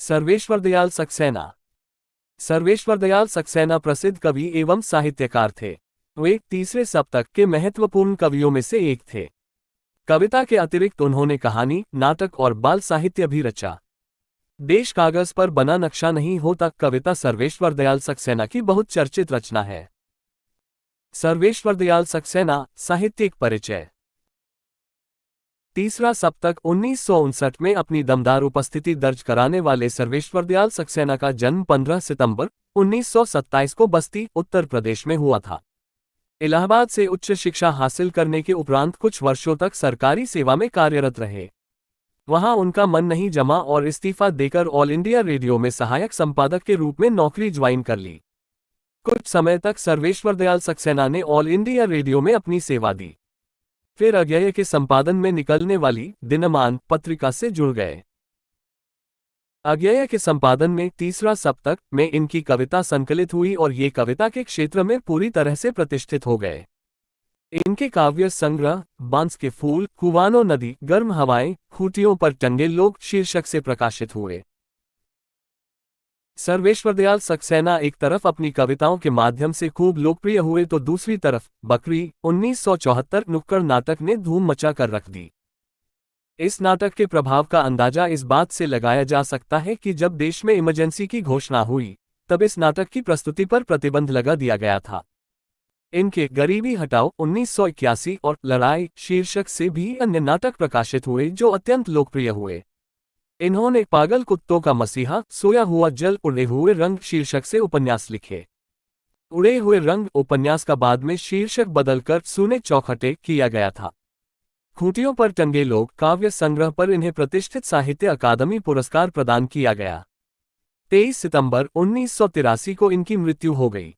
सर्वेश्वर दयाल सक्सेना। सर्वेश्वर दयाल सक्सेना प्रसिद्ध कवि एवं साहित्यकार थे। वे तीसरे सप्तक के महत्वपूर्ण कवियों में से एक थे। कविता के अतिरिक्त उन्होंने कहानी, नाटक और बाल साहित्य भी रचा। देश कागज पर बना नक्शा नहीं होता कविता सर्वेश्वर दयाल सक्सेना की बहुत चर्चित रचना है। सर्वेश्वर दयाल सक्सेना, साहित्यिक परिचय। तीसरा सप्तक 1959 में अपनी दमदार उपस्थिति दर्ज कराने वाले सर्वेश्वर दयाल सक्सेना का जन्म 15 सितंबर 1927 को बस्ती, उत्तर प्रदेश में हुआ था। इलाहाबाद से उच्च शिक्षा हासिल करने के उपरांत कुछ वर्षों तक सरकारी सेवा में कार्यरत रहे। वहां उनका मन नहीं जमा और इस्तीफा देकर ऑल इंडिया रेडियो में सहायक संपादक के रूप में नौकरी ज्वाइन कर ली। कुछ समय तक सर्वेश्वर दयाल सक्सेना ने ऑल इंडिया रेडियो में अपनी सेवा दी। फिर अज्ञेय के संपादन में निकलने वाली दिनमान पत्रिका से जुड़ गए। अज्ञेय के संपादन में तीसरा सप्तक में इनकी कविता संकलित हुई और ये कविता के क्षेत्र में पूरी तरह से प्रतिष्ठित हो गए। इनके काव्य संग्रह बांस के फूल, कुवानो नदी, गर्म हवाएं, खूंटियों पर टंगे लोग शीर्षक से प्रकाशित हुए। सर्वेश्वर दयाल सक्सेना एक तरफ अपनी कविताओं के माध्यम से खूब लोकप्रिय हुए तो दूसरी तरफ बकरी 1974 नुक्कड़ नाटक ने धूम मचा कर रख दी। इस नाटक के प्रभाव का अंदाजा इस बात से लगाया जा सकता है कि जब देश में इमरजेंसी की घोषणा हुई तब इस नाटक की प्रस्तुति पर प्रतिबंध लगा दिया गया था। इनके गरीबी हटाओ 1981 और लड़ाई शीर्षक से भी अन्य नाटक प्रकाशित हुए जो अत्यंत लोकप्रिय हुए। इन्होंने पागल कुत्तों का मसीहा, सोया हुआ जल, उड़े हुए रंग शीर्षक से उपन्यास लिखे। उड़े हुए रंग उपन्यास का बाद में शीर्षक बदलकर सूने चौखटे किया गया था। खूंटियों पर टंगे लोग काव्य संग्रह पर इन्हें प्रतिष्ठित साहित्य अकादमी पुरस्कार प्रदान किया गया। 23 सितंबर 1983 को इनकी मृत्यु हो गई।